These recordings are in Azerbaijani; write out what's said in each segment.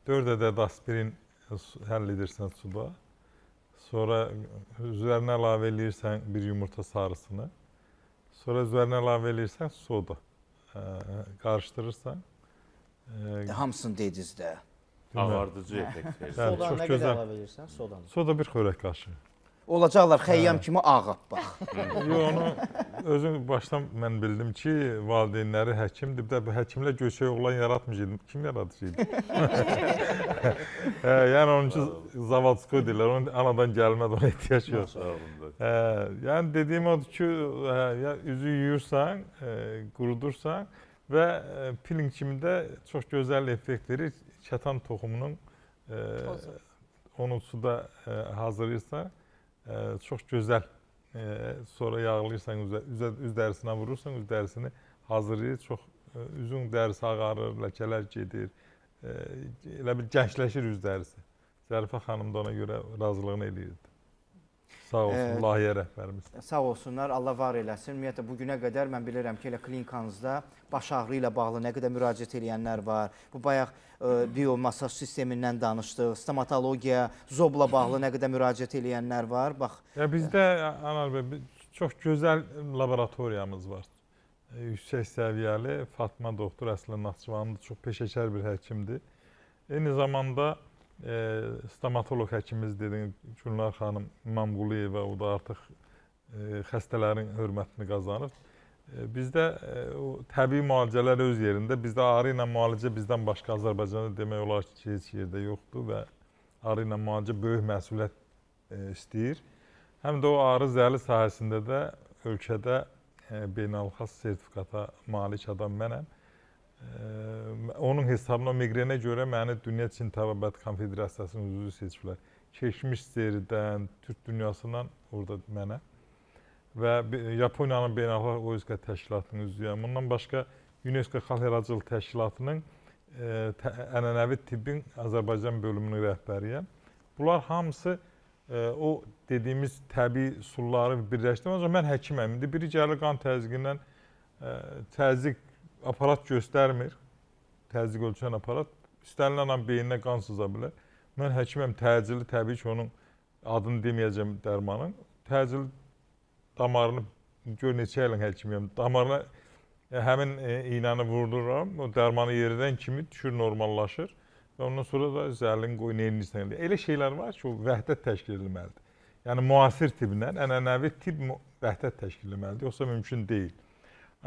4 adet aspirin həll edirsən suda. Sonra üzərinə əlavə edirsən bir yumurta sarısını. Sonra üzərinə əlavə edirsən soda. Qarışdırırsan. Hamısını dediniz də. Ağardıcı effekt verir. Soda çox nə gözəl. qədər əlavə edirsən? Sodanı. Soda bir xörək qaşığı. Olacaqlar xəyyam kimi ağappaq. Onu özüm başdan mən bildim ki, valideynləri həkimdir. Bir də bu həkimlər göçək oğlan yaratmayacaq. Kim yaradacaq? Yəni onun üçün zavodskoy deyirlər. Onun anadan gəlmədi, ona ehtiyac yox. Yəni dediyim odur ki, ya üzü yuyursan, qurudursan və piling kimi də çox gözəl effekt verir. Kətan toxumunun onu suda hazırlayırsan, çox gözəl. Sonra yağlayırsan, üz dərisinə vurursan, üz dərisini hazırlayır. Çox üzün dərisi ağarır, ləkələr gedir. Elə bir gəncləşir üz dərisi. Zərifə xanım da ona görə razılığını eləyirdi. Sağ olsun, layihə rəhbərimiz. Sağ olsunlar, Allah var eləsin. Ümumiyyətlə, bugünə qədər mən bilirəm ki, elə klinikanızda baş ağrı ilə bağlı nə qədər müraciət edənlər var. Bu bayaq biomasaj sistemindən danışdıq, stomatologiya, zobla bağlı nə qədər müraciət edənlər var. Bax. Ya bizdə Anar bəy çox gözəl laboratoriyamız var. Yüksək səviyyəli Fatma doktor əslində Naxçıvanlı çox peşəkar bir həkimdir. Eyni zamanda stomatoloq həkimimiz dediyim Gülnar xanım İmamquliyeva, o da artıq xəstələrin hörmətini qazanıb. Bizdə o təbii müalicələr öz yerində. Bizdə ağrı ilə müalicə bizdən başqa Azərbaycanda demək olar ki, heç yerdə yoxdur və ağrı ilə müalicə böyük məsuliyyət istəyir. Həm də o ağrı zəli sahəsində də ölkədə beynəlxalq sertifikata malik adam mənəm. Onun hesabına miqrenə görə məni Dünya Çin Təbabət Konfederasiyasının üzvü seçiblər. Keçmiş seridən, Türk dünyasından orada mənə və Yaponiyanın Beynəlxalq OİSK təşkilatının üzvüyəm. Bundan başqa UNESCO Xalq Yaradıcılıq Təşkilatının ənənəvi tibbin Azərbaycan bölümünün rəhbəriyəm. Bunlar hamısı o dediyimiz təbii sulları birləşdirmə. Ancaq mən həkiməm. İndi biri gəlir qan təzyiqindən təzyiq aparat göstərmir, təzyiq ölçən aparat. İstənilən an beyninə qan sıza bilər. Mən həkiməm, təcili, təbii ki, onun adını deməyəcəm dərmanın. Təcili damarını, gör neçə ilin həkimiyəm, damarına həmin iynəni vurdururam, o dərmanı yeridən kimi düşür, normallaşır və ondan sonra da zəlin qoy, neyinirsən. Elə şeylər var ki, o vəhdət təşkil edilməlidir. Yəni, müasir tibblə, ənənəvi tibb vəhdət təşkil edilməlidir, yoxsa mümkün deyil.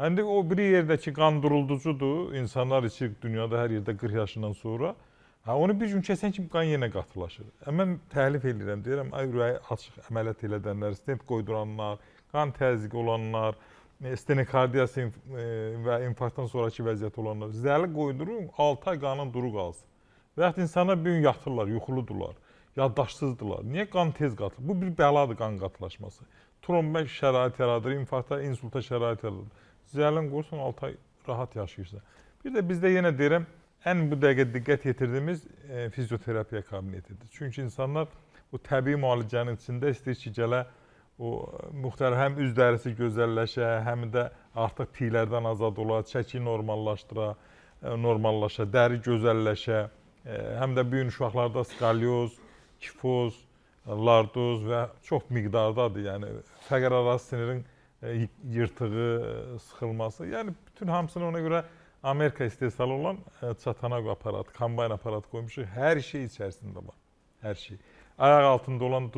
İndi o bir yerdəki qan durulducudur, insanlar içir dünyada hər yerdə 40 yaşından sonra. Onu bir gün kəsən kimi qan yenə qatılaşır. Mən təhlif edirəm, deyirəm, ürəyi açıq əməliyyat elədənlər, stent qoyduranlar, qan təzyiqi olanlar, stenokardiyası və infarktdan sonraki vəziyyət olanlar, zəli qoydurun, 6 ay qanın duru qalsın. Və yaxud insanlar bir gün yatırlar, yuxuludurlar, yaddaşsızdılar. Niyə qan tez qatılır? Bu bir bəladır qan qatılaşması. Trombə şərait yaradır, infarkta, insulta şərait yaradır. Zəlin qoyursan 6 ay rahat yaşayırsan. Bir də bizdə yenə deyirəm, ən bu dəqiqə diqqət yetirdiyimiz fizioterapiya kabinetidir. Çünki insanlar o təbii müalicənin içində istəyir ki, gələ o müxtəlif həm üz dərisi gözəlləşə, həm də artıq piylərdən azad ola, çəki normallaşa, dəri gözəlləşə, həm də böyük uşaqlarda skalyoz, kifoz, lardoz və çox miqdardadır. Yəni fəqər arası sinirin yırtığı, sıxılması. Yəni bütün hamısını ona görə Amerika istehsalı olan çatanaq aparatı, kombayn aparatı qoymuşuq. Hər şey içərisində var. Hər şey. Ayaq altında olan